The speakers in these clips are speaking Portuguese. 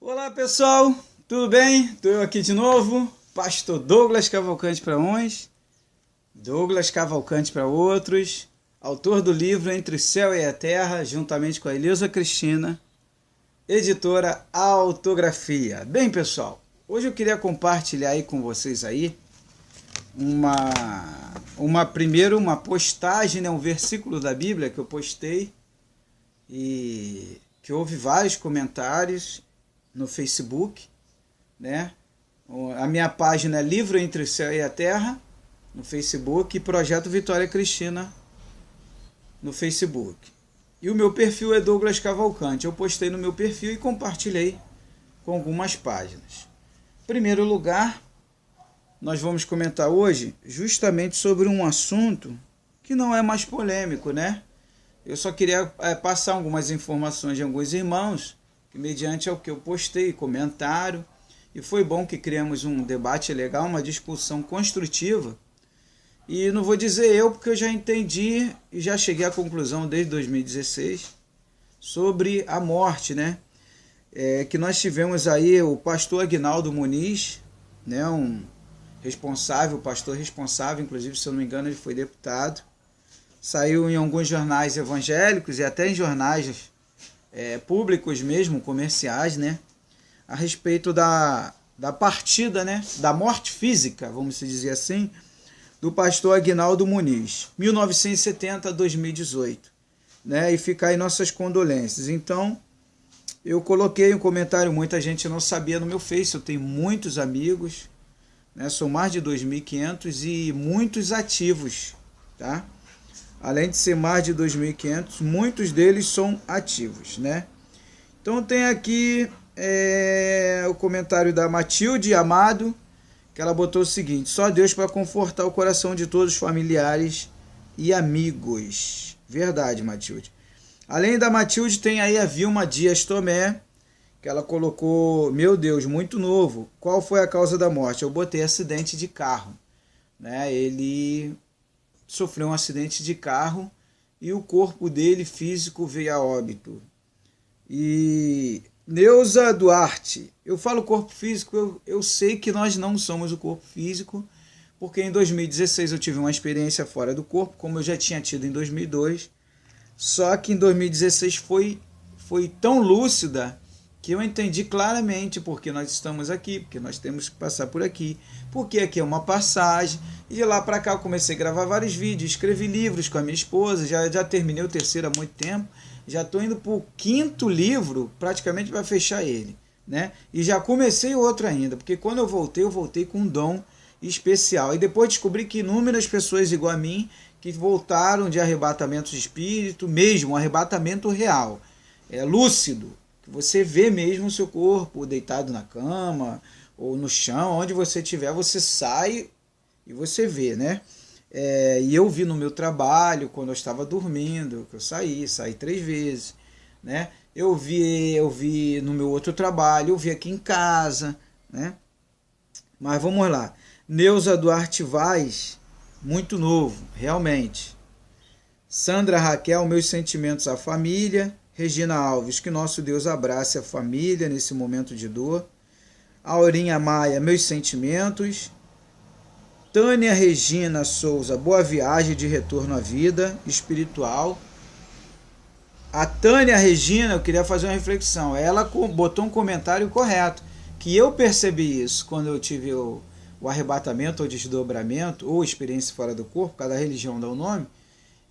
Olá pessoal, tudo bem? Estou eu aqui de novo, Pastor Douglas Cavalcante para uns, Douglas Cavalcante para outros, autor do livro Entre o Céu e a Terra, juntamente com a Elisa Cristina, editora Autografia. Bem pessoal, hoje eu queria compartilhar aí com vocês aí uma postagem, né, um versículo da Bíblia que eu postei e que houve vários comentários no Facebook, né? A minha página é Livro Entre o Céu e a Terra no Facebook e Projeto Vitória Cristina no Facebook. E o meu perfil é Douglas Cavalcante. Eu postei no meu perfil e compartilhei com algumas páginas. Em primeiro lugar, nós vamos comentar hoje justamente sobre um assunto que não é mais polêmico, né? Eu só queria passar algumas informações de alguns irmãos que mediante ao que eu postei, comentário, e foi bom que criamos um debate legal, uma discussão construtiva, e não vou dizer eu, porque eu já entendi e já cheguei à conclusão desde 2016 sobre a morte, né? Que nós tivemos aí o pastor Aguinaldo Muniz, né? Pastor responsável, inclusive, se eu não me engano, ele foi deputado, saiu em alguns jornais evangélicos e até em jornais públicos mesmo, comerciais, né, a respeito da partida, né, da morte física, vamos dizer assim, do pastor Aguinaldo Muniz, 1970 a 2018, né, e fica aí nossas condolências. Então, eu coloquei um comentário, muita gente não sabia no meu Face, eu tenho muitos amigos, né, são mais de 2.500 e muitos ativos, tá? Além de ser mais de 2.500, muitos deles são ativos, né? Então tem aqui o comentário da Matilde Amado, que ela botou o seguinte: só Deus para confortar o coração de todos os familiares e amigos. Verdade, Matilde. Além da Matilde, tem aí a Vilma Dias Tomé, que ela colocou: meu Deus, muito novo. Qual foi a causa da morte? Eu botei acidente de carro, né? Ele sofreu um acidente de carro e o corpo dele físico veio a óbito. E Neuza Duarte, eu falo corpo físico, eu sei que nós não somos o corpo físico, porque em 2016 eu tive uma experiência fora do corpo, como eu já tinha tido em 2002, só que em 2016 foi tão lúcida que eu entendi claramente porque nós estamos aqui, porque nós temos que passar por aqui, porque aqui é uma passagem. E de lá para cá eu comecei a gravar vários vídeos, escrevi livros com a minha esposa, já terminei o terceiro há muito tempo, já estou indo para o quinto livro, praticamente para fechar ele, né? E já comecei outro ainda, porque quando eu voltei com um dom especial. E depois descobri que inúmeras pessoas igual a mim, que voltaram de arrebatamento de espírito, mesmo um arrebatamento real, lúcido, você vê mesmo o seu corpo deitado na cama ou no chão, onde você estiver, você sai e você vê, né? E eu vi no meu trabalho, quando eu estava dormindo, que eu saí 3 vezes, né? Eu vi no meu outro trabalho, eu vi aqui em casa, né? Mas vamos lá. Neuza Duarte Vaz, muito novo, realmente. Sandra Raquel, meus sentimentos à família. Regina Alves, que nosso Deus abrace a família nesse momento de dor. Aurinha Maia, meus sentimentos. Tânia Regina Souza, boa viagem de retorno à vida espiritual. A Tânia Regina, eu queria fazer uma reflexão. Ela botou um comentário correto, que eu percebi isso quando eu tive o arrebatamento ou desdobramento, ou experiência fora do corpo, cada religião dá o nome.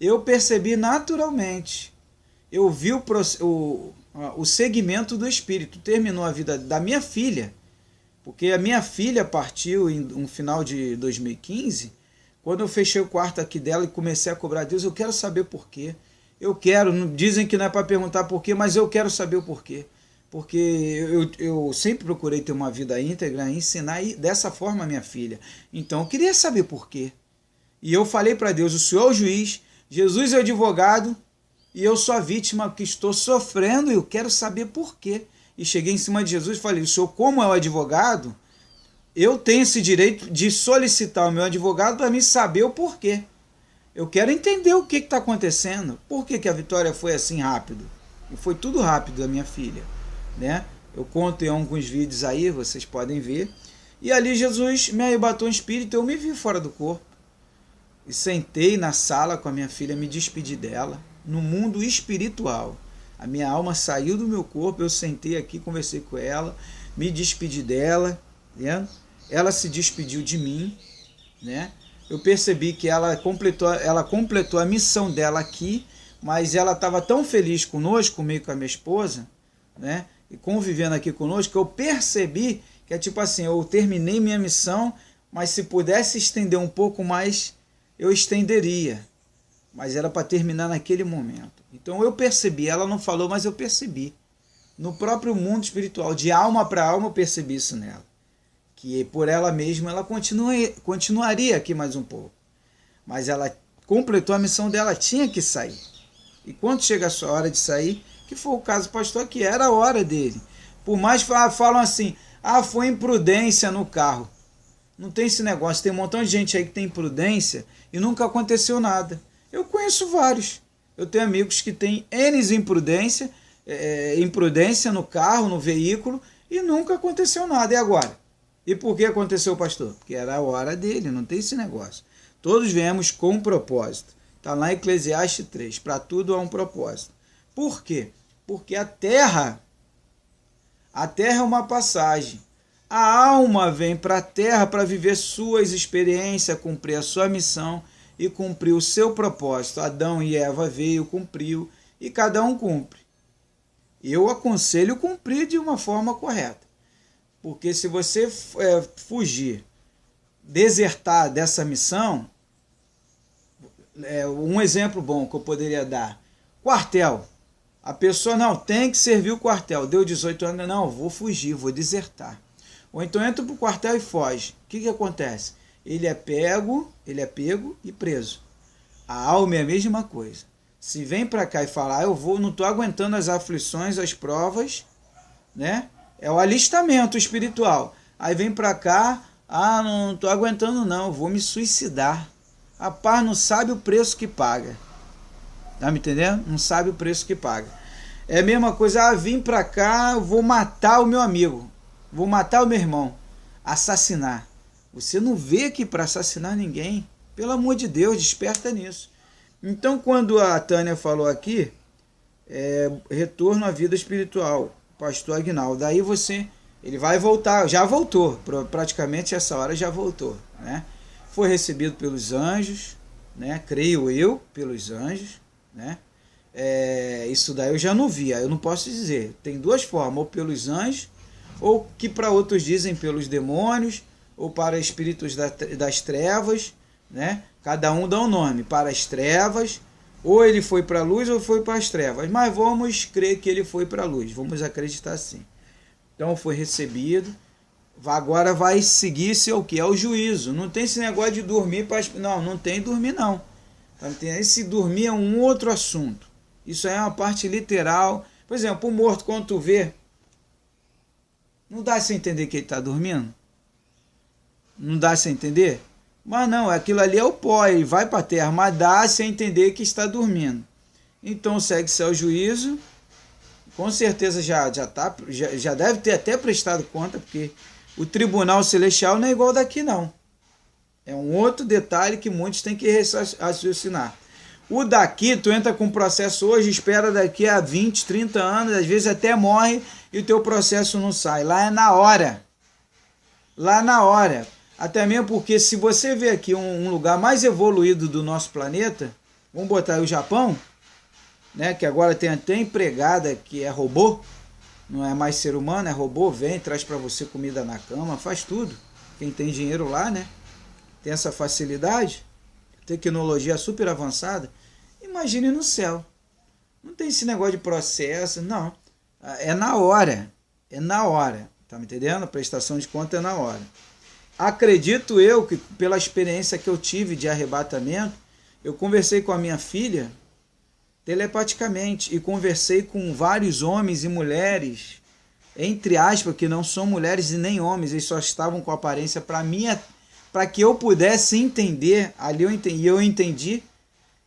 Eu percebi naturalmente. Eu vi o segmento do espírito. Terminou a vida da minha filha, porque a minha filha partiu no final de 2015. Quando eu fechei o quarto aqui dela e comecei a cobrar a Deus, eu quero saber por quê. Dizem que não é para perguntar por quê, mas eu quero saber o porquê. Porque eu sempre procurei ter uma vida íntegra e ensinar dessa forma a minha filha. Então eu queria saber por quê. E eu falei para Deus: o Senhor é o juiz, Jesus é o advogado, e eu sou a vítima que estou sofrendo e eu quero saber por quê. E cheguei em cima de Jesus e falei: o senhor, como é o advogado, eu tenho esse direito de solicitar o meu advogado para mim saber o porquê. Eu quero entender o que está acontecendo. Por que a vitória foi assim rápido? E foi tudo rápido da minha filha, né? Eu conto em alguns vídeos aí, vocês podem ver. E ali Jesus me arrebatou um espírito, eu me vi fora do corpo. E sentei na sala com a minha filha, me despedi dela, no mundo espiritual. A minha alma saiu do meu corpo, eu sentei aqui, conversei com ela, me despedi dela, né? Ela se despediu de mim, né? Eu percebi que ela completou a missão dela aqui, mas ela estava tão feliz conosco, comigo e com a minha esposa, né? E convivendo aqui conosco, que eu percebi que é tipo assim, eu terminei minha missão, mas se pudesse estender um pouco mais, eu estenderia. Mas era para terminar naquele momento. Então eu percebi, ela não falou, mas eu percebi. No próprio mundo espiritual, de alma para alma, eu percebi isso nela. Que por ela mesma, ela continuaria aqui mais um pouco. Mas ela completou a missão dela, tinha que sair. E quando chega a sua hora de sair, que foi o caso do pastor aqui, era a hora dele. Por mais que falam assim, foi imprudência no carro. Não tem esse negócio, tem um montão de gente aí que tem imprudência e nunca aconteceu nada. Eu conheço vários. Eu tenho amigos que têm N imprudência no carro, no veículo, e nunca aconteceu nada. E agora? E por que aconteceu, pastor? Porque era a hora dele, não tem esse negócio. Todos viemos com um propósito. Está lá em Eclesiastes 3. Para tudo há um propósito. Por quê? Porque a terra é uma passagem. A alma vem para a terra para viver suas experiências, cumprir a sua missão e cumprir o seu propósito. Adão e Eva veio, cumpriu, e cada um cumpre. Eu aconselho cumprir de uma forma correta. Porque se você fugir, desertar dessa missão, um exemplo bom que eu poderia dar, quartel. A pessoa não tem que servir o quartel, deu 18 anos, não, vou fugir, vou desertar. Ou então entra para o quartel e foge. O que acontece? Ele é pego e preso. A alma é a mesma coisa. Se vem para cá e falar, não estou aguentando as aflições, as provas, né? É o alistamento espiritual. Aí vem para cá, não estou aguentando não, vou me suicidar. Rapaz, não sabe o preço que paga. Tá me entendendo? Não sabe o preço que paga. É a mesma coisa, vim para cá, vou matar o meu amigo, vou matar o meu irmão, assassinar. Você não veio aqui para assassinar ninguém. Pelo amor de Deus, desperta nisso. Então, quando a Tânia falou aqui, retorno à vida espiritual, pastor Aguinaldo, daí ele vai voltar, já voltou, praticamente essa hora já voltou, né? Foi recebido pelos anjos, né? Creio eu, pelos anjos, né? Isso daí eu já não vi, eu não posso dizer. Tem duas formas, ou pelos anjos, ou que para outros dizem pelos demônios, ou para espíritos das trevas, né? Cada um dá um nome, para as trevas, ou ele foi para a luz ou foi para as trevas, mas vamos crer que ele foi para a luz, vamos acreditar assim. Então foi recebido, agora vai seguir-se o que? É o juízo. Não tem esse negócio de dormir, não tem dormir não. Esse dormir é um outro assunto, isso aí é uma parte literal. Por exemplo, o morto, quando tu vê, não dá sem entender que ele está dormindo? Não dá sem entender? Mas não, aquilo ali é o pó, ele vai para a terra, mas dá sem entender que está dormindo. Então segue-se ao juízo, com certeza já deve ter até prestado conta, porque o tribunal celestial não é igual daqui não. É um outro detalhe que muitos têm que raciocinar. O daqui, tu entra com processo hoje, espera daqui a 20, 30 anos, às vezes até morre e o teu processo não sai. Lá é na hora. Lá na hora. Até mesmo porque se você vê aqui um lugar mais evoluído do nosso planeta, vamos botar aí o Japão, né, que agora tem até empregada que é robô, não é mais ser humano, é robô, vem, traz para você comida na cama, faz tudo. Quem tem dinheiro lá, né, tem essa facilidade, tecnologia super avançada. Imagine no céu. Não tem esse negócio de processo, não. É na hora. É na hora. Tá me entendendo? A prestação de conta é na hora. Acredito eu que, pela experiência que eu tive de arrebatamento, eu conversei com a minha filha telepaticamente e conversei com vários homens e mulheres, entre aspas, que não são mulheres e nem homens, eles só estavam com aparência para que eu pudesse entender. Ali eu entendi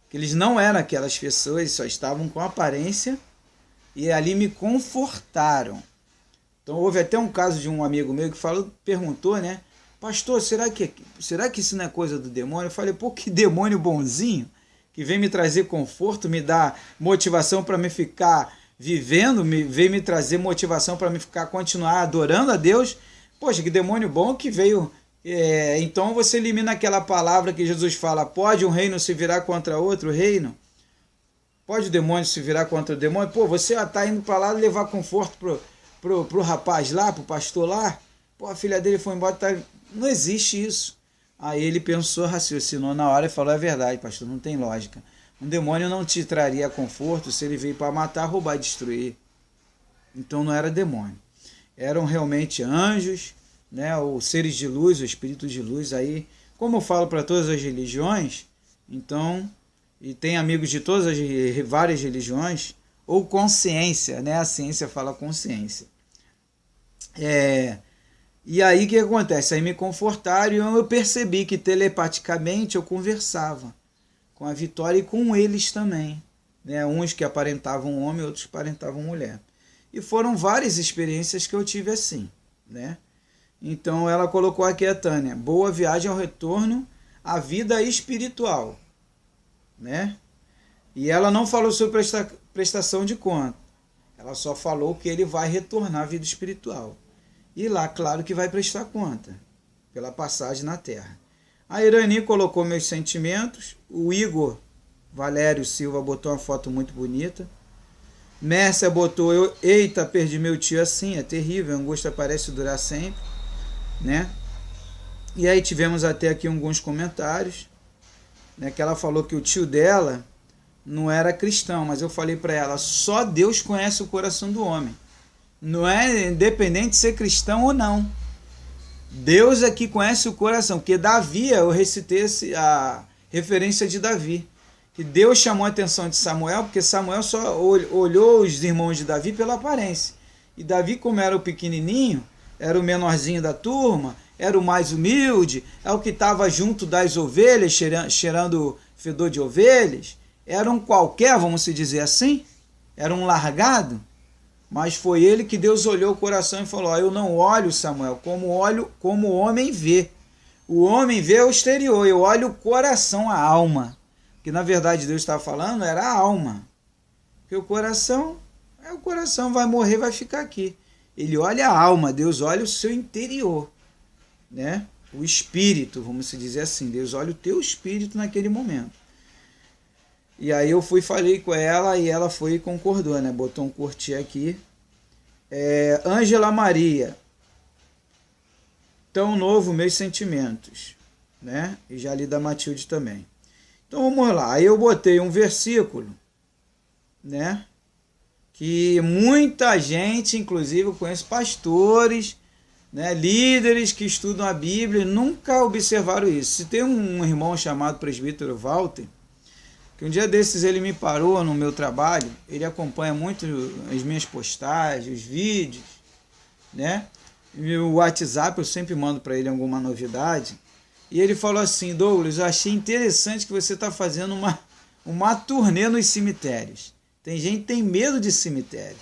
que eles não eram aquelas pessoas, só estavam com aparência, e ali me confortaram. Então houve até um caso de um amigo meu que perguntou, né? Pastor, será que isso não é coisa do demônio? Eu falei, pô, que demônio bonzinho, que vem me trazer conforto, me dá motivação para me ficar vivendo, vem me trazer motivação para me ficar continuar adorando a Deus. Poxa, que demônio bom que veio. Então você elimina aquela palavra que Jesus fala, pode um reino se virar contra outro reino? Pode o demônio se virar contra o demônio? Pô, você está indo para lá levar conforto pro rapaz lá, pro pastor lá? Pô, a filha dele foi embora, tá... Não existe isso. Aí ele pensou, raciocinou na hora e falou, é verdade, pastor, não tem lógica. Um demônio não te traria conforto se ele veio para matar, roubar e destruir. Então não era demônio. Eram realmente anjos, né, ou seres de luz, ou espíritos de luz. Aí, como eu falo para todas as religiões, então, e tem amigos de todas as várias religiões, ou consciência, né? A ciência fala consciência. E aí o que acontece? Aí me confortaram e eu percebi que telepaticamente eu conversava com a Vitória e com eles também, né? Uns que aparentavam homem, outros que aparentavam mulher. E foram várias experiências que eu tive assim, né? Então ela colocou aqui a Tânia, boa viagem ao retorno à vida espiritual, né? E ela não falou sobre prestação de conta, ela só falou que ele vai retornar à vida espiritual. E lá, claro que vai prestar conta, pela passagem na Terra. A Irani colocou meus sentimentos, o Igor Valério Silva botou uma foto muito bonita, Mércia botou, eita, perdi meu tio assim, é terrível, a angústia parece durar sempre, né? E aí tivemos até aqui alguns comentários, né, que ela falou que o tio dela não era cristão, mas eu falei para ela, só Deus conhece o coração do homem. Não é independente de ser cristão ou não. Deus é que conhece o coração, porque Davi, eu recitei a referência de Davi, que Deus chamou a atenção de Samuel, porque Samuel só olhou os irmãos de Davi pela aparência. E Davi, como era o pequenininho, era o menorzinho da turma, era o mais humilde, é o que estava junto das ovelhas, cheirando fedor de ovelhas, era um qualquer, vamos dizer assim, era um largado. Mas foi ele que Deus olhou o coração e falou, eu não olho, Samuel, como o homem vê. O homem vê o exterior, eu olho o coração, a alma. Que na verdade Deus estava falando era a alma. Porque o coração vai morrer, vai ficar aqui. Ele olha a alma, Deus olha o seu interior, né? O espírito, vamos dizer assim. Deus olha o teu espírito naquele momento. E aí eu falei com ela e ela foi e concordou, né? Botou um curtir aqui. Ângela Maria. Tão novo, meus sentimentos, né? E já li da Matilde também. Então vamos lá. Aí eu botei um versículo, né? Que muita gente, inclusive eu conheço pastores, né? Líderes que estudam a Bíblia, nunca observaram isso. Se tem um irmão chamado presbítero Walter, que um dia desses ele me parou no meu trabalho, ele acompanha muito as minhas postagens, os vídeos, né? E o WhatsApp eu sempre mando para ele alguma novidade. E ele falou assim, Douglas, eu achei interessante que você está fazendo uma turnê nos cemitérios. Tem gente que tem medo de cemitério.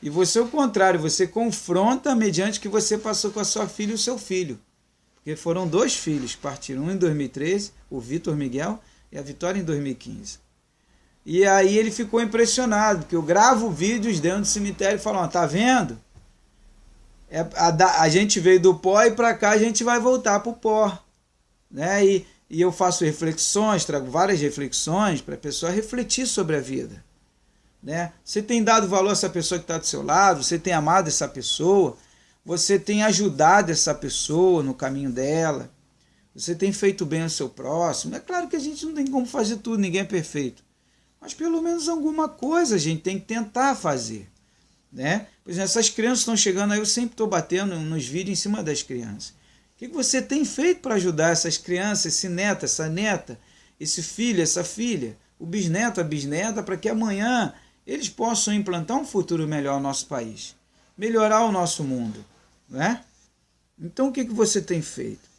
E você, ao contrário, você confronta mediante que você passou com a sua filha e o seu filho. Porque foram 2 filhos que partiram, um em 2013, o Vitor Miguel, e a Vitória em 2015. E aí ele ficou impressionado, porque eu gravo vídeos dentro do cemitério e falo, tá vendo? A gente veio do pó e para cá a gente vai voltar para o pó. Né? E eu faço reflexões, trago várias reflexões para a pessoa refletir sobre a vida. Né? Você tem dado valor a essa pessoa que está do seu lado, você tem amado essa pessoa, você tem ajudado essa pessoa no caminho dela, você tem feito bem ao seu próximo. É claro que a gente não tem como fazer tudo, ninguém é perfeito. Mas pelo menos alguma coisa a gente tem que tentar fazer. Né? Por exemplo, essas crianças estão chegando aí, eu sempre estou batendo nos vídeos em cima das crianças. O que você tem feito para ajudar essas crianças, esse neto, essa neta, esse filho, essa filha, o bisneto, a bisneta, para que amanhã eles possam implantar um futuro melhor no nosso país, melhorar o nosso mundo. Né? Então o que você tem feito?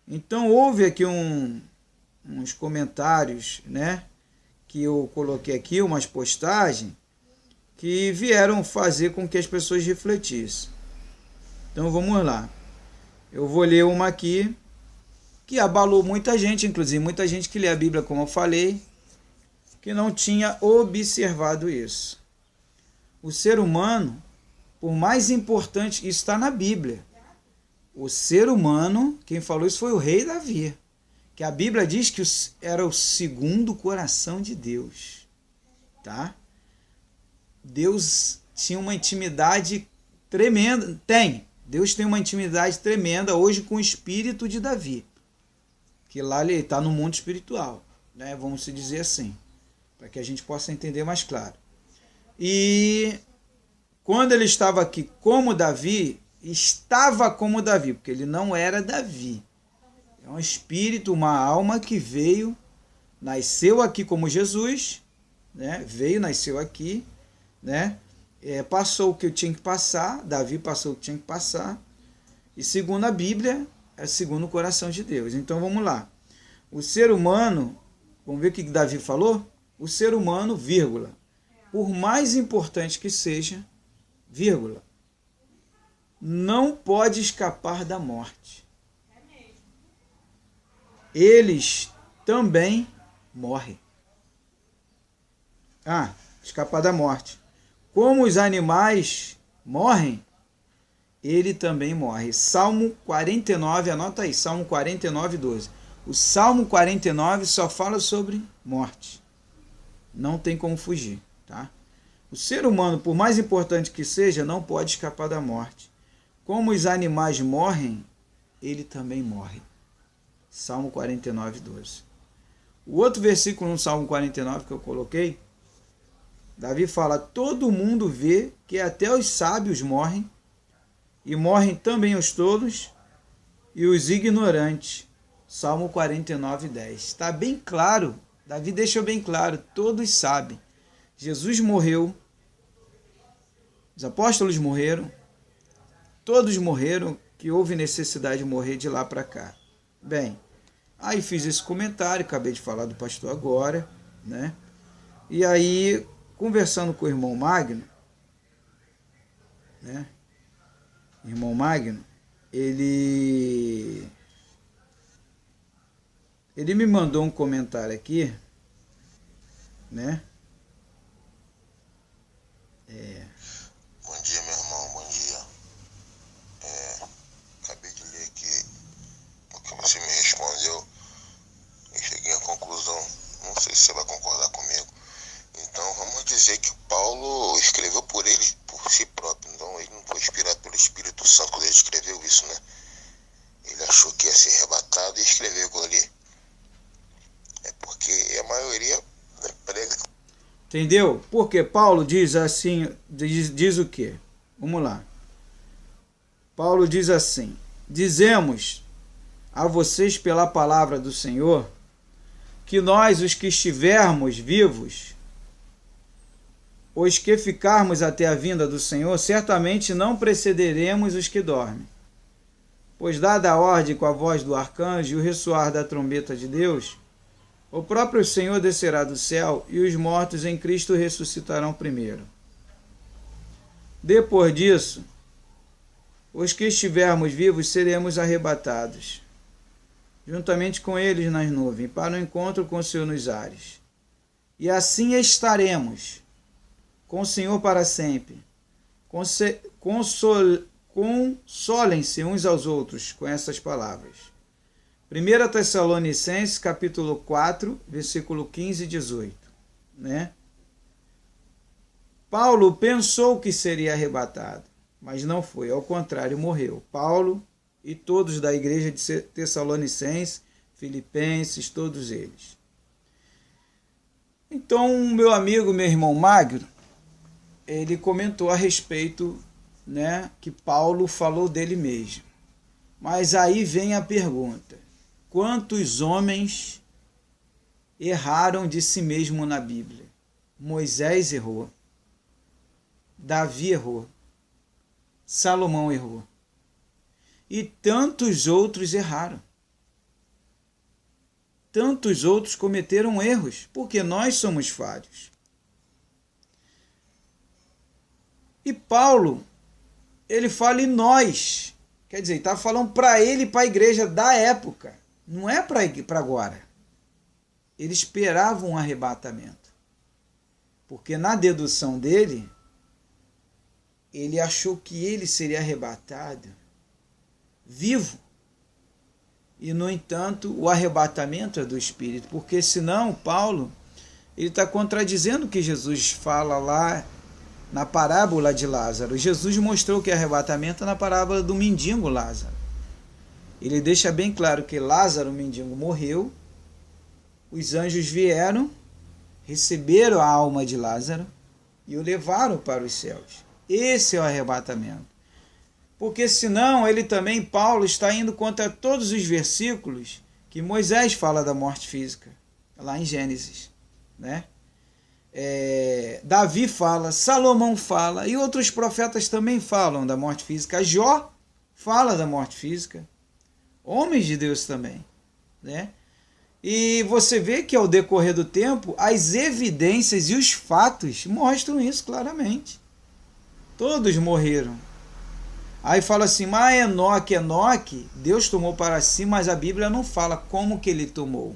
Então houve aqui uns comentários, né, que eu coloquei aqui, umas postagens, que vieram fazer com que as pessoas refletissem. Então vamos lá. Eu vou ler uma aqui que abalou muita gente, inclusive muita gente que lê a Bíblia, como eu falei, que não tinha observado isso. O ser humano, por mais importante, isso está na Bíblia. O ser humano, quem falou isso foi o rei Davi, que a Bíblia diz que era o segundo coração de Deus, tá? Deus tinha uma intimidade tremenda, Deus tem uma intimidade tremenda hoje com o espírito de Davi, que lá ele está no mundo espiritual, né? Vamos se dizer assim, para que a gente possa entender mais claro. E quando ele estava aqui como Davi, porque ele não era Davi. É um espírito, uma alma que veio, nasceu aqui como Jesus, né? Nasceu aqui, né? Passou o que eu tinha que passar, Davi passou o que tinha que passar, e segundo a Bíblia, é segundo o coração de Deus. Então vamos lá. O ser humano, vamos ver o que Davi falou? O ser humano, vírgula, por mais importante que seja, vírgula, não pode escapar da morte. Eles também morrem. Escapar da morte. Como os animais morrem, ele também morre. Salmo 49, anota aí, Salmo 49, 12. O Salmo 49 só fala sobre morte. Não tem como fugir, tá? O ser humano, por mais importante que seja, não pode escapar da morte. Como os animais morrem, ele também morre. Salmo 49, 12. O outro versículo no Salmo 49 que eu coloquei, Davi fala: todo mundo vê que até os sábios morrem, e morrem também os tolos e os ignorantes. Salmo 49, 10. Está bem claro, Davi deixou bem claro, todos sabem. Jesus morreu, os apóstolos morreram, todos morreram, que houve necessidade de morrer de lá para cá. Bem, aí fiz esse comentário, acabei de falar do pastor agora, né? E aí, conversando com o irmão Magno, né? Irmão Magno, ele me mandou um comentário aqui, né? Bom dia, meu irmão, bom dia. Acabei de ler aqui o que você me respondeu. Eu cheguei à conclusão, não sei se você vai concordar comigo. Então vamos dizer que Paulo escreveu por si próprio. Então ele não foi inspirado pelo Espírito Santo quando ele escreveu isso, né? Ele achou que ia ser arrebatado e escreveu aquilo ali. É porque a maioria prega. Entendeu? Porque Paulo diz assim, diz o quê? Vamos lá. Paulo diz assim: dizemos a vocês pela palavra do Senhor, que nós, os que estivermos vivos, os que ficarmos até a vinda do Senhor, certamente não precederemos os que dormem. Pois dada a ordem com a voz do arcanjo e o ressoar da trombeta de Deus, o próprio Senhor descerá do céu e os mortos em Cristo ressuscitarão primeiro. Depois disso, os que estivermos vivos seremos arrebatados, juntamente com eles nas nuvens, para o encontro com o Senhor nos ares. E assim estaremos com o Senhor para sempre. Consolem-se uns aos outros com essas palavras. 1 Tessalonicenses, capítulo 4, versículo 15 e 18. Né? Paulo pensou que seria arrebatado, mas não foi, ao contrário, morreu. Paulo e todos da igreja de Tessalonicenses, Filipenses, todos eles. Então, meu amigo, meu irmão Magno, ele comentou a respeito, né, que Paulo falou dele mesmo. Mas aí vem a pergunta: quantos homens erraram de si mesmo na Bíblia? Moisés errou, Davi errou, Salomão errou, e tantos outros erraram. Tantos outros cometeram erros, porque nós somos falhos. E Paulo, ele fala em nós. Quer dizer, está falando para ele e para a igreja da época. Não é para agora. Ele esperava um arrebatamento. Porque na dedução dele, ele achou que ele seria arrebatado vivo. E, no entanto, o arrebatamento é do Espírito. Porque senão, Paulo, ele está contradizendo o que Jesus fala lá na parábola de Lázaro. Jesus mostrou que arrebatamento é na parábola do mendigo Lázaro. Ele deixa bem claro que Lázaro, o mendigo, morreu, os anjos vieram, receberam a alma de Lázaro e o levaram para os céus. Esse é o arrebatamento. Porque senão ele também, Paulo, está indo contra todos os versículos que Moisés fala da morte física, lá em Gênesis, né? Davi fala, Salomão fala, e outros profetas também falam da morte física. Jó fala da morte física, homens de Deus também, né? E você vê que ao decorrer do tempo, as evidências e os fatos mostram isso claramente. Todos morreram. Aí fala assim, mas Enoque, Deus tomou para si, mas a Bíblia não fala como que ele tomou.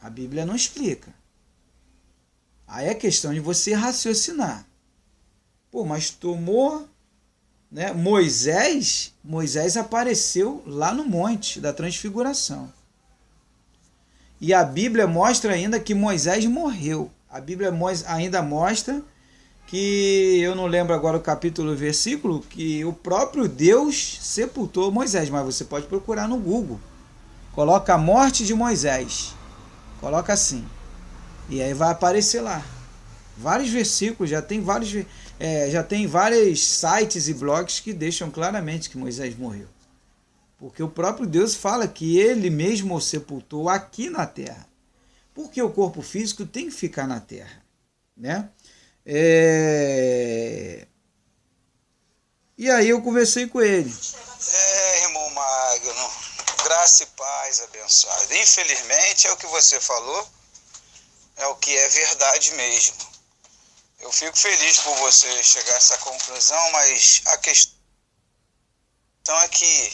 A Bíblia não explica. Aí é questão de você raciocinar. Pô, mas tomou, né? Moisés apareceu lá no Monte da Transfiguração. E a Bíblia mostra ainda que Moisés morreu. A Bíblia ainda mostra que, eu não lembro agora o capítulo e o versículo, que o próprio Deus sepultou Moisés. Mas você pode procurar no Google. Coloca a morte de Moisés. Coloca assim. E aí vai aparecer lá. Vários versículos, já tem vários sites e blogs que deixam claramente que Moisés morreu. Porque o próprio Deus fala que ele mesmo o sepultou aqui na terra. Porque o corpo físico tem que ficar na terra, né? E aí eu conversei com ele. Irmão Magno, graça e paz abençoada. Infelizmente, é o que você falou, é o que é verdade mesmo. Eu fico feliz por você chegar a essa conclusão, mas a questão é que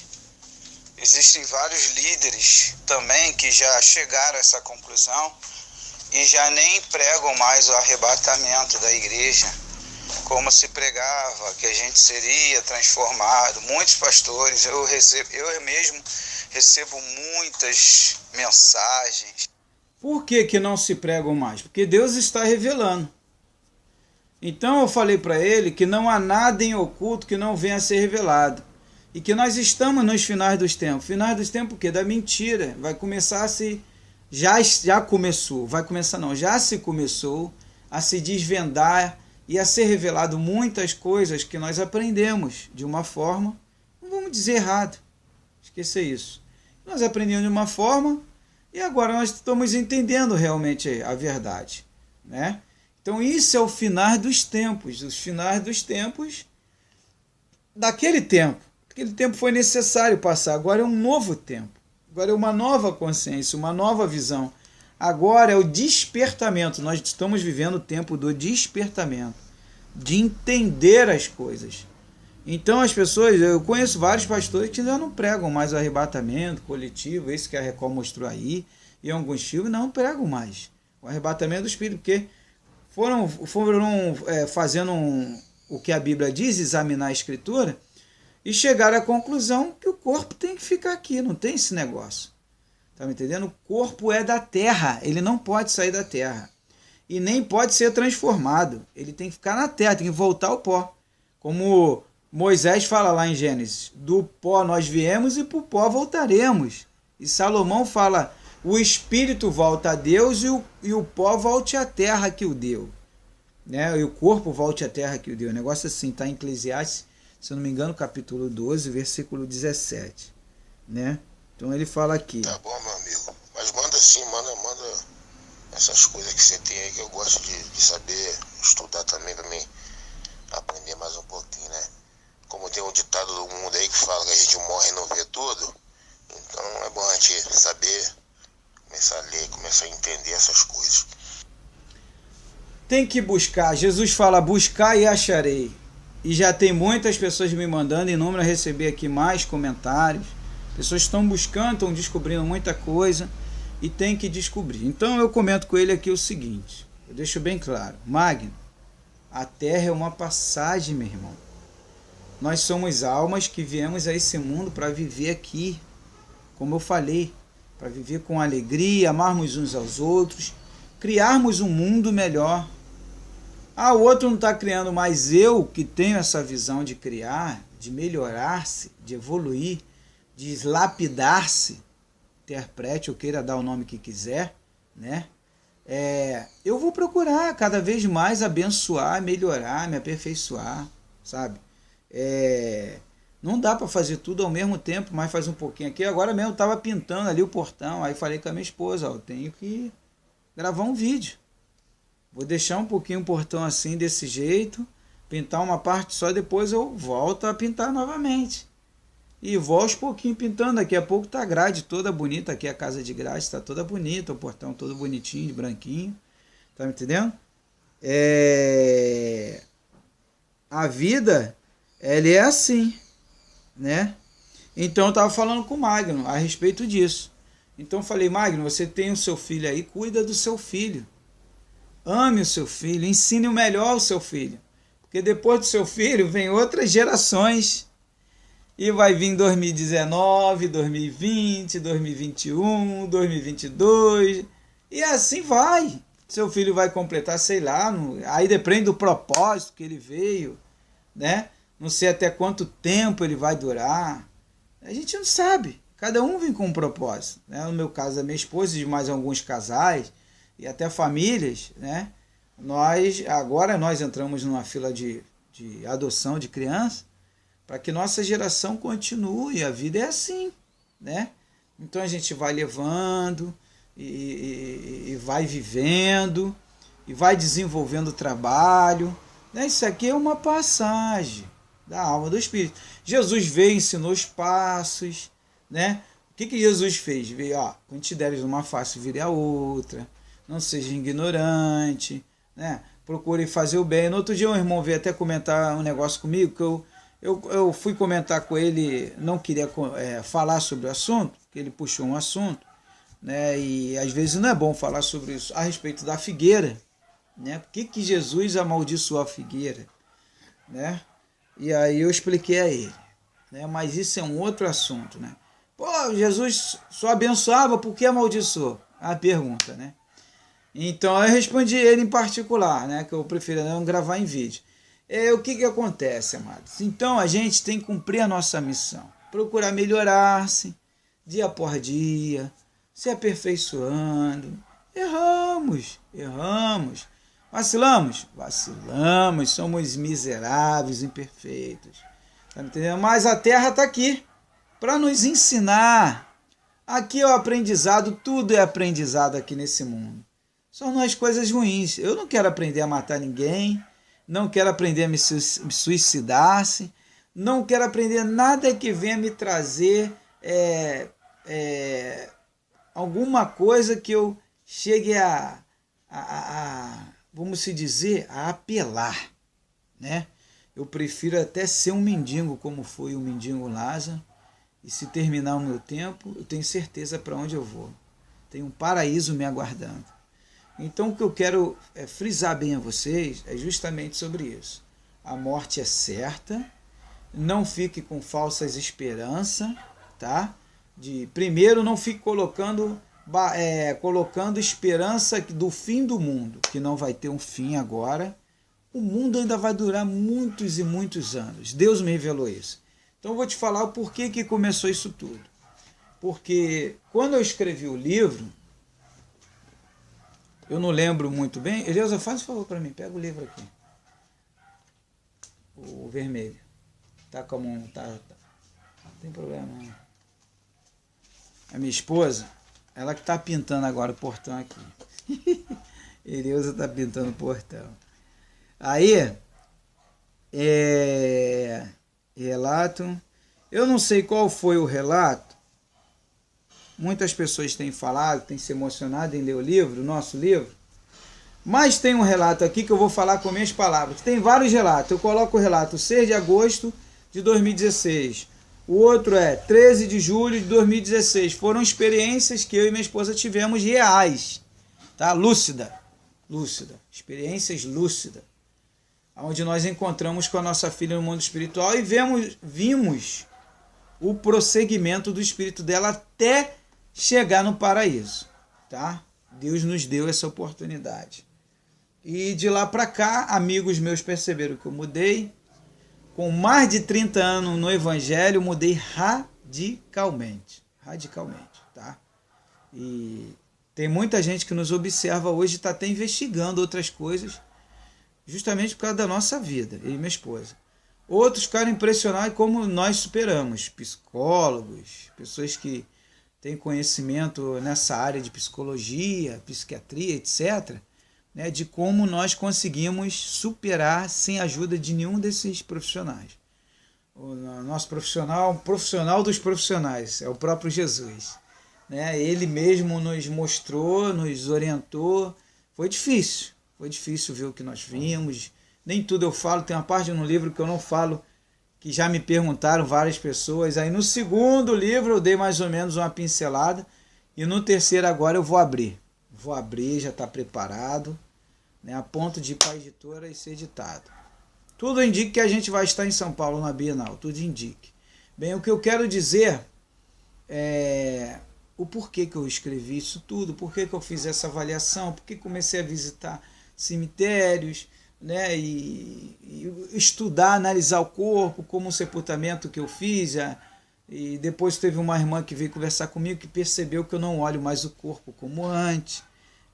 existem vários líderes também que já chegaram a essa conclusão e já nem pregam mais o arrebatamento da igreja, como se pregava, que a gente seria transformado. Muitos pastores, eu mesmo recebo muitas mensagens. Por que não se pregam mais? Porque Deus está revelando. Então eu falei para ele que não há nada em oculto que não venha a ser revelado. E que nós estamos nos finais dos tempos. Finais dos tempos o quê? Da mentira. Vai começar a se... Já começou. Vai começar não. Já se começou a se desvendar e a ser revelado muitas coisas que nós aprendemos de uma forma, não vamos dizer errado. Esqueça isso. Nós aprendemos de uma forma e agora nós estamos entendendo realmente a verdade, né? Então isso é o final dos tempos. Os finais dos tempos daquele tempo. Aquele tempo foi necessário passar. Agora é um novo tempo. Agora é uma nova consciência, uma nova visão. Agora é o despertamento. Nós estamos vivendo o tempo do despertamento, de entender as coisas. Então as pessoas, eu conheço vários pastores que já não pregam mais o arrebatamento coletivo, esse que a Record mostrou aí, e alguns filmes não pregam mais o arrebatamento do Espírito, porque foram fazendo o que a Bíblia diz, examinar a Escritura, e chegaram à conclusão que o corpo tem que ficar aqui, não tem esse negócio. Tá me entendendo? O corpo é da terra, ele não pode sair da terra. E nem pode ser transformado. Ele tem que ficar na terra, tem que voltar ao pó. Como Moisés fala lá em Gênesis, do pó nós viemos e para o pó voltaremos. E Salomão fala, o espírito volta a Deus e o pó volte à terra que o deu. Né? E o corpo volte à terra que o deu. O negócio assim, está em Eclesiastes, se eu não me engano, capítulo 12, versículo 17. Né? Então ele fala aqui. Tá bom, meu amigo. Mas manda sim, manda essas coisas que você tem aí que eu gosto de saber, estudar também pra mim aprender mais um pouquinho, né? Como tem um ditado do mundo aí que fala que a gente morre e não vê tudo, então é bom a gente saber, começar a ler, começar a entender essas coisas. Tem que buscar. Jesus fala, buscar e acharei. E já tem muitas pessoas me mandando, inúmeras, receber aqui mais comentários. Pessoas estão buscando, estão descobrindo muita coisa e tem que descobrir. Então eu comento com ele aqui o seguinte, eu deixo bem claro, Magno, a Terra é uma passagem, meu irmão. Nós somos almas que viemos a esse mundo para viver aqui, como eu falei, para viver com alegria, amarmos uns aos outros, criarmos um mundo melhor. O outro não está criando, mas eu que tenho essa visão de criar, de melhorar-se, de evoluir, de lapidar-se, interprete ou queira dar o nome que quiser, né? Eu vou procurar cada vez mais abençoar, melhorar, me aperfeiçoar, sabe? Não dá para fazer tudo ao mesmo tempo, mas faz um pouquinho aqui. Agora mesmo eu estava pintando ali o portão, aí falei com a minha esposa, eu tenho que gravar um vídeo. Vou deixar um pouquinho o portão assim, desse jeito, pintar uma parte só, depois eu volto a pintar novamente. E vou aos pouquinhos pintando, daqui a pouco tá a grade toda bonita, aqui a casa de grade está toda bonita, o portão todo bonitinho, branquinho, tá me entendendo? A vida, ela é assim, né? Então eu tava falando com o Magno a respeito disso. Então eu falei, Magno, você tem o seu filho aí, cuida do seu filho. Ame o seu filho, ensine o melhor ao seu filho. Porque depois do seu filho vem outras gerações. E vai vir 2019, 2020, 2021, 2022. E assim vai. Seu filho vai completar, sei lá. Aí depende do propósito que ele veio, né? Não sei até quanto tempo ele vai durar. A gente não sabe. Cada um vem com um propósito, né? No meu caso, a minha esposa e de mais alguns casais e até famílias, né? Agora nós entramos numa fila de adoção de criança para que nossa geração continue. A vida é assim, né? Então a gente vai levando e vai vivendo e vai desenvolvendo o trabalho, né? Isso aqui é uma passagem da alma do Espírito. Jesus veio, ensinou os passos, né? O que Jesus fez? Veio, quando te deres uma face, vire a outra. Não seja ignorante, né? Procure fazer o bem. No outro dia um irmão veio até comentar um negócio comigo, que eu fui comentar com ele, não queria falar sobre o assunto, porque ele puxou um assunto, né? E às vezes não é bom falar sobre isso, a respeito da figueira, né? Por que Jesus amaldiçoou a figueira, né? E aí eu expliquei a ele, né? Mas isso é um outro assunto, né? Jesus só abençoava, por que amaldiçoou? A pergunta, né? Então eu respondi ele em particular, né? Que eu prefiro não gravar em vídeo. O que acontece, amados? Então a gente tem que cumprir a nossa missão, procurar melhorar-se dia por dia, se aperfeiçoando. Erramos, vacilamos, somos miseráveis, imperfeitos, tá me entendendo? Mas a terra está aqui para nos ensinar. Aqui é o aprendizado, tudo é aprendizado aqui nesse mundo. Só não as coisas ruins. Eu não quero aprender a matar ninguém, não quero aprender a me suicidar-se, não quero aprender nada que venha me trazer alguma coisa que eu chegue vamos se dizer, a apelar, né? Eu prefiro até ser um mendigo, como foi o mendigo Lázaro, e se terminar o meu tempo, eu tenho certeza para onde eu vou. Tem um paraíso me aguardando. Então o que eu quero frisar bem a vocês é justamente sobre isso. A morte é certa, não fique com falsas esperanças, tá? Primeiro, não fique colocando esperança do fim do mundo, que não vai ter um fim agora. O mundo ainda vai durar muitos e muitos anos. Deus me revelou isso. Então eu vou te falar o porquê que começou isso tudo. Porque quando eu escrevi o livro, eu não lembro muito bem. Eleusa, faz um favor para mim, pega o livro aqui. O vermelho. Tá com a mão, tá. Não tem problema não. A minha esposa, ela que tá pintando agora o portão aqui. Eleusa tá pintando o portão. Aí, relato. Eu não sei qual foi o relato. Muitas pessoas têm falado, têm se emocionado em ler o livro, o nosso livro. Mas tem um relato aqui que eu vou falar com minhas palavras. Tem vários relatos. Eu coloco o relato 6 de agosto de 2016. O outro é 13 de julho de 2016. Foram experiências que eu e minha esposa tivemos reais. Tá? Lúcida. Experiências lúcidas. Onde nós encontramos com a nossa filha no mundo espiritual e vimos o prosseguimento do espírito dela até chegar no paraíso. Tá? Deus nos deu essa oportunidade. E de lá para cá, amigos meus perceberam que eu mudei. Com mais de 30 anos no Evangelho, mudei radicalmente. Tá? E tem muita gente que nos observa hoje e está até investigando outras coisas, justamente por causa da nossa vida, eu e minha esposa. Outros ficaram impressionados como nós superamos. Psicólogos, pessoas que têm conhecimento nessa área de psicologia, psiquiatria, etc., né, de como nós conseguimos superar sem a ajuda de nenhum desses profissionais. O nosso profissional, um profissional dos profissionais, é o próprio Jesus. Né? Ele mesmo nos mostrou, nos orientou. Foi difícil ver o que nós vimos. Nem tudo eu falo, tem uma parte no livro que eu não falo, que já me perguntaram várias pessoas. Aí no segundo livro eu dei mais ou menos uma pincelada, e no terceiro agora eu vou abrir. Já está preparado, né, a ponto de ir para a editora e ser editado. Tudo indica que a gente vai estar em São Paulo na Bienal, tudo indica. Bem, o que eu quero dizer é o porquê que eu escrevi isso tudo, porquê que eu fiz essa avaliação, porquê comecei a visitar cemitérios, né, e estudar, analisar o corpo, como o sepultamento que eu fiz. E depois teve uma irmã que veio conversar comigo que percebeu que eu não olho mais o corpo como antes.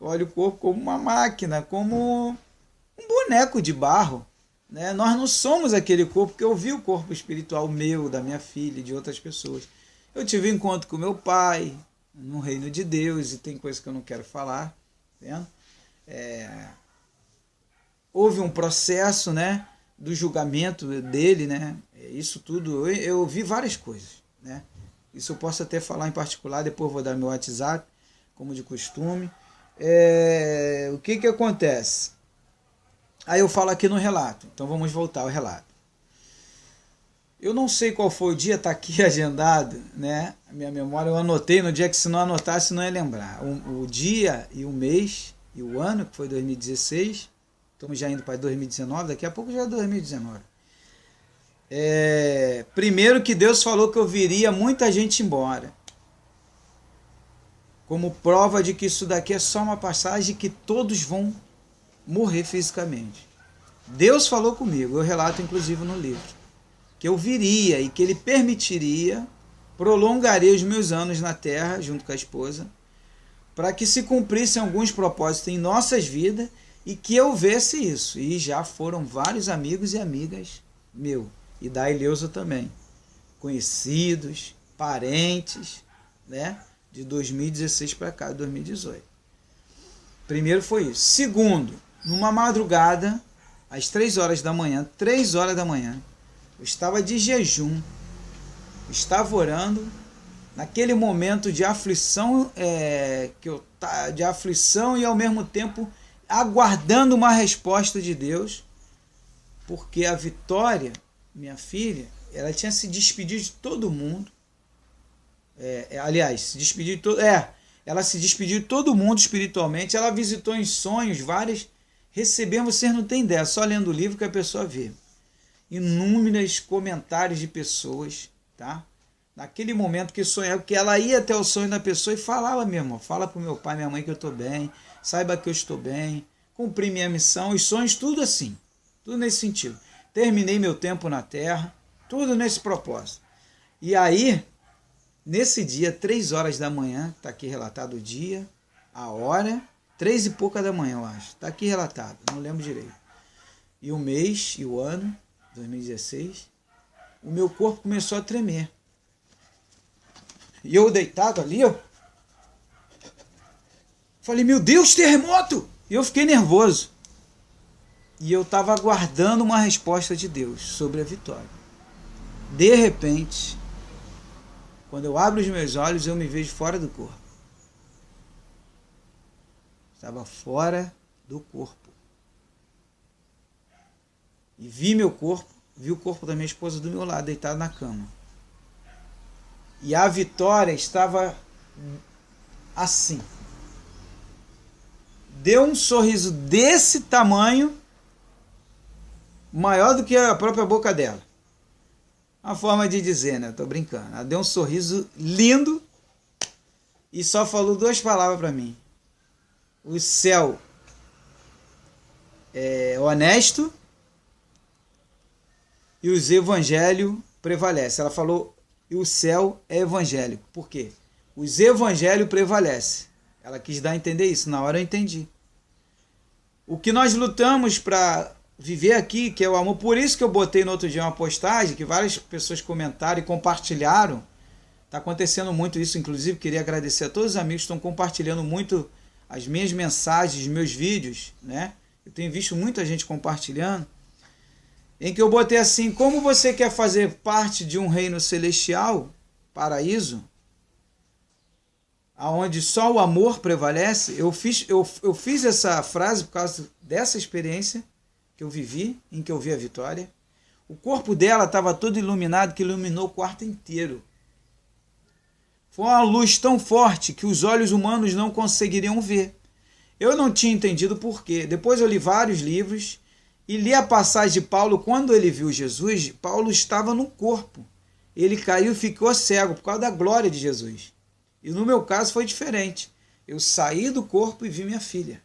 Eu olho o corpo como uma máquina, como um boneco de barro. Né? Nós não somos aquele corpo, porque eu vi o corpo espiritual meu, da minha filha e de outras pessoas. Eu tive um encontro com meu pai, no reino de Deus, e tem coisas que eu não quero falar. Tá? Houve um processo, né, do julgamento dele, né? Isso tudo, eu vi várias coisas. Né? Isso eu posso até falar em particular, depois vou dar meu WhatsApp, como de costume. O que acontece? Aí eu falo aqui no relato, então vamos voltar ao relato. Eu não sei qual foi o dia, está aqui agendado, né? A minha memória eu anotei no dia que, se não anotasse, não ia lembrar. O dia e o mês e o ano, que foi 2016, estamos já indo para 2019, daqui a pouco já é 2019. Primeiro que Deus falou que eu viria muita gente embora, como prova de que isso daqui é só uma passagem, que todos vão morrer fisicamente. Deus falou comigo, eu relato inclusive no livro, que eu viria e que Ele permitiria, prolongaria os meus anos na Terra, junto com a esposa, para que se cumprissem alguns propósitos em nossas vidas e que eu visse isso. E já foram vários amigos e amigas meus, e da Ileusa também, conhecidos, parentes, né? De 2016 para cá, 2018. Primeiro foi isso. Segundo, numa madrugada, às 3 horas da manhã, eu estava de jejum, estava orando, naquele momento de aflição, de aflição e ao mesmo tempo aguardando uma resposta de Deus, porque a Vitória, minha filha, ela tinha se despedido de todo mundo. Ela se despediu de todo mundo espiritualmente. Ela visitou em sonhos várias, recebemos, vocês não têm ideia, só lendo o livro que a pessoa vê inúmeros comentários de pessoas, tá? Naquele momento que sonhava, que ela ia até o sonho da pessoa e falava mesmo, fala para o meu pai, minha mãe que eu estou bem, saiba que eu estou bem, cumpri minha missão, os sonhos, tudo assim, tudo nesse sentido. Terminei meu tempo na Terra, tudo nesse propósito. E aí, nesse dia, 3 horas da manhã, está aqui relatado o dia, a hora, 3 e pouca da manhã, eu acho, está aqui relatado, não lembro direito. E o mês e o ano, 2016, o meu corpo começou a tremer. E eu deitado ali, eu falei, meu Deus, terremoto! E eu fiquei nervoso. E eu estava aguardando uma resposta de Deus sobre a Vitória. De repente, quando eu abro os meus olhos, eu me vejo fora do corpo. Estava fora do corpo. E vi meu corpo, vi o corpo da minha esposa do meu lado, deitado na cama. E a Vitória estava assim. Deu um sorriso desse tamanho, maior do que a própria boca dela. Uma forma de dizer, né? Tô brincando. Ela deu um sorriso lindo e só falou 2 palavras para mim. O céu é honesto e os evangelhos prevalecem. Ela falou, e o céu é evangélico. Por quê? Os evangelhos prevalecem. Ela quis dar a entender isso. Na hora eu entendi. O que nós lutamos para viver aqui, que é o amor. Por isso que eu botei no outro dia uma postagem, que várias pessoas comentaram e compartilharam. Está acontecendo muito isso, inclusive. Queria agradecer a todos os amigos que estão compartilhando muito as minhas mensagens, meus vídeos, né? Eu tenho visto muita gente compartilhando. Em que eu botei assim, como você quer fazer parte de um reino celestial, paraíso, aonde só o amor prevalece. Eu fiz essa frase por causa dessa experiência que eu vivi, em que eu vi a Vitória. O corpo dela estava todo iluminado, que iluminou o quarto inteiro. Foi uma luz tão forte que os olhos humanos não conseguiriam ver. Eu não tinha entendido por quê. Depois eu li vários livros e li a passagem de Paulo. Quando ele viu Jesus, Paulo estava no corpo. Ele caiu e ficou cego por causa da glória de Jesus. E no meu caso foi diferente. Eu saí do corpo e vi minha filha.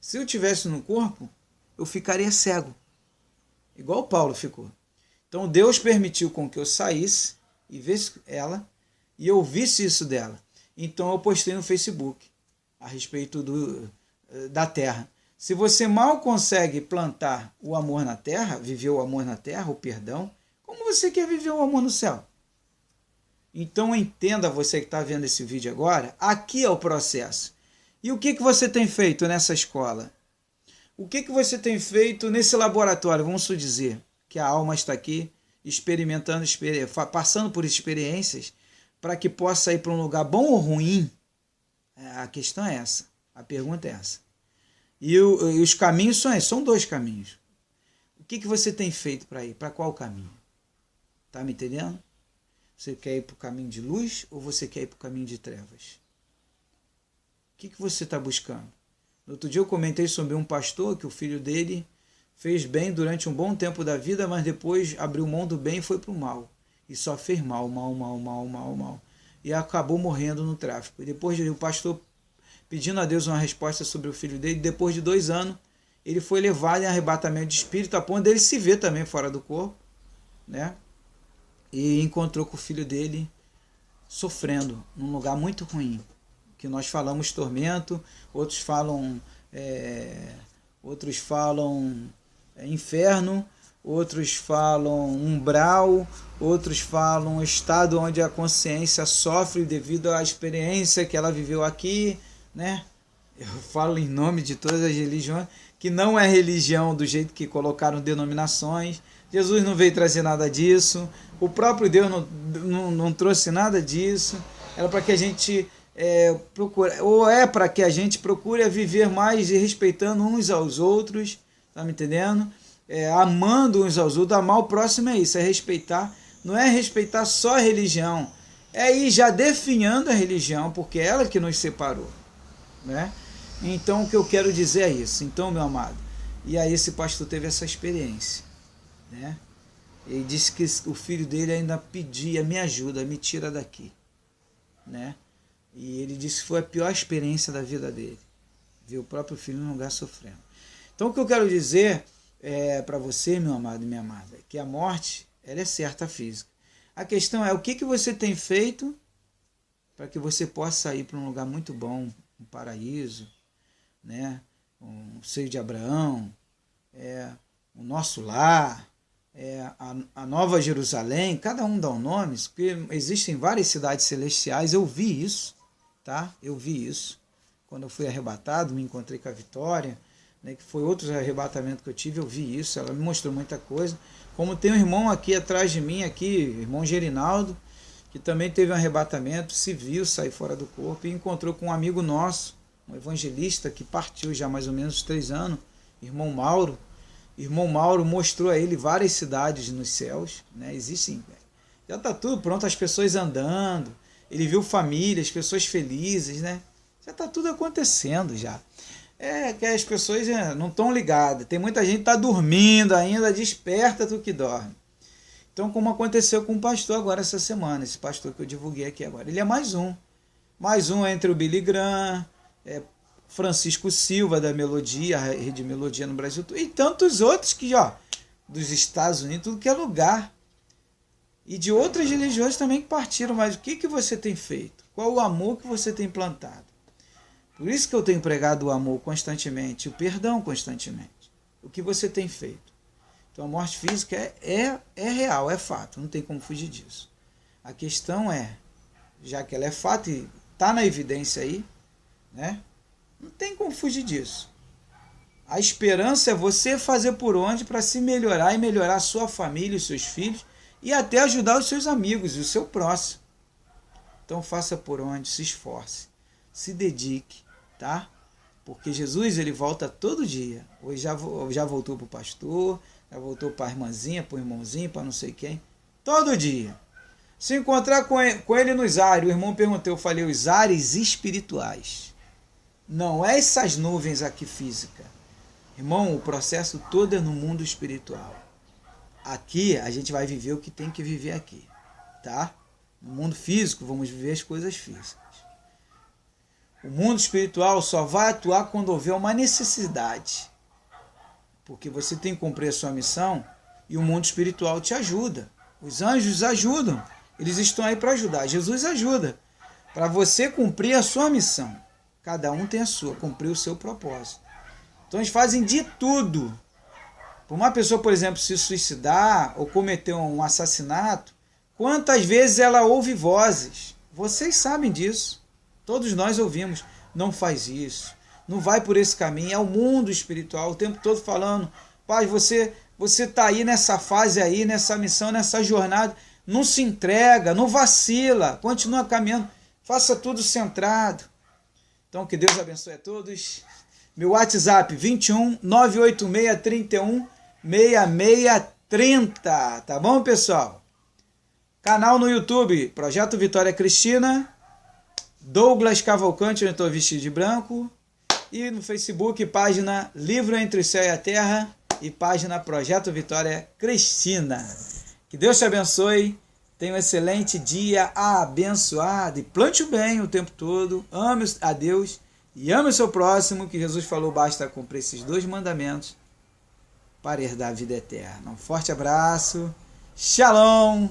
Se eu tivesse no corpo, eu ficaria cego. Igual Paulo ficou. Então Deus permitiu com que eu saísse e visse ela e eu visse isso dela. Então eu postei no Facebook a respeito da terra. Se você mal consegue plantar o amor na terra, viver o amor na terra, o perdão, como você quer viver o amor no céu? Então entenda, você que está vendo esse vídeo agora, aqui é o processo. E o que você tem feito nessa escola? O que você tem feito nesse laboratório? Vamos dizer que a alma está aqui experimentando, passando por experiências para que possa ir para um lugar bom ou ruim. A questão é essa, a pergunta é essa. E os caminhos são esses, são 2 caminhos. O que você tem feito para ir? Para qual caminho? Tá me entendendo? Você quer ir para o caminho de luz ou você quer ir para o caminho de trevas? O que você está buscando? No outro dia eu comentei sobre um pastor que o filho dele fez bem durante um bom tempo da vida, mas depois abriu mão do bem e foi para o mal. E só fez mal. E acabou morrendo no tráfico. E depois o pastor pedindo a Deus uma resposta sobre o filho dele, depois de 2 anos, ele foi levado em arrebatamento de espírito, a ponto dele se ver também fora do corpo, né? E encontrou com o filho dele sofrendo num lugar muito ruim, que nós falamos tormento, outros falam inferno, outros falam umbral, outros falam estado onde a consciência sofre devido à experiência que ela viveu aqui, né? Eu falo em nome de todas as religiões, que não é religião do jeito que colocaram denominações. Jesus não veio trazer nada disso, o próprio Deus não trouxe nada disso. Era para que a gente para que a gente procure viver mais e respeitando uns aos outros, tá me entendendo? Amando uns aos outros. Amar o próximo é isso, é respeitar. Não é respeitar só a religião, é ir já definhando a religião, porque é ela que nos separou, né? Então o que eu quero dizer é isso. Então, meu amado, e aí esse pastor teve essa experiência, né? Ele disse que o filho dele ainda pedia, me ajuda, me tira daqui, né? E ele disse que foi a pior experiência da vida dele, ver o próprio filho num lugar sofrendo. Então o que eu quero dizer para você, meu amado e minha amada, é que a morte, ela é certa física. A questão é o que você tem feito para que você possa ir para um lugar muito bom, um paraíso, né? Um seio de Abraão, o nosso lar, a Nova Jerusalém. Cada um dá um nome, porque existem várias cidades celestiais. Eu vi isso, tá? Eu vi isso. Quando eu fui arrebatado, me encontrei com a Vitória, né, que foi outro arrebatamento que eu tive, eu vi isso, ela me mostrou muita coisa. Como tem um irmão aqui atrás de mim, irmão Gerinaldo, que também teve um arrebatamento, se viu sair fora do corpo e encontrou com um amigo nosso, um evangelista que partiu já há mais ou menos 3 anos, irmão Mauro. Irmão Mauro mostrou a ele várias cidades nos céus, né? Existem, já está tudo pronto, as pessoas andando, ele viu famílias, pessoas felizes, né? Já está tudo acontecendo já. É que as pessoas não estão ligadas, tem muita gente que está dormindo ainda, desperta do que dorme. Então, como aconteceu com o pastor agora essa semana, esse pastor que eu divulguei aqui agora, ele é mais um entre o Billy Graham, Francisco Silva da Melodia, a Rede Melodia no Brasil, e tantos outros que, dos Estados Unidos, tudo que é lugar. E de outras religiões também que partiram, mas o que você tem feito? Qual o amor que você tem plantado? Por isso que eu tenho pregado o amor constantemente, o perdão constantemente. O que você tem feito? Então a morte física é real, é fato, não tem como fugir disso. A questão é, já que ela é fato e está na evidência aí, né? Não tem como fugir disso. A esperança é você fazer por onde para se melhorar e melhorar a sua família, os seus filhos e até ajudar os seus amigos e o seu próximo. Então faça por onde, se esforce, se dedique, tá? Porque Jesus ele volta todo dia. Hoje já voltou para o pastor, já voltou para a irmãzinha, para o irmãozinho, para não sei quem. Todo dia. Se encontrar com ele nos ares, o irmão perguntou, eu falei, os ares espirituais. Não é essas nuvens aqui físicas. Irmão, o processo todo é no mundo espiritual. Aqui a gente vai viver o que tem que viver aqui, tá? No mundo físico vamos viver as coisas físicas. O mundo espiritual só vai atuar quando houver uma necessidade. Porque você tem que cumprir a sua missão e o mundo espiritual te ajuda. Os anjos ajudam. Eles estão aí para ajudar. Jesus ajuda para você cumprir a sua missão. Cada um tem a sua, cumprir o seu propósito. Então eles fazem de tudo. Para uma pessoa, por exemplo, se suicidar ou cometer um assassinato, quantas vezes ela ouve vozes? Vocês sabem disso. Todos nós ouvimos. Não faz isso. Não vai por esse caminho. É o mundo espiritual o tempo todo falando. Pai, você está aí nessa fase aí, nessa missão, nessa jornada. Não se entrega, não vacila. Continua caminhando. Faça tudo centrado. Então, que Deus abençoe a todos. Meu WhatsApp, 21 986 31 6630. Tá bom, pessoal? Canal no YouTube, Projeto Vitória Cristina. Douglas Cavalcante, eu estou vestido de branco. E no Facebook, página Livro Entre o Céu e a Terra. E página Projeto Vitória Cristina. Que Deus te abençoe. Tenha um excelente dia abençoado e plante o bem o tempo todo, ame a Deus e ame o seu próximo, que Jesus falou, basta cumprir esses 2 mandamentos para herdar a vida eterna. Um forte abraço, shalom.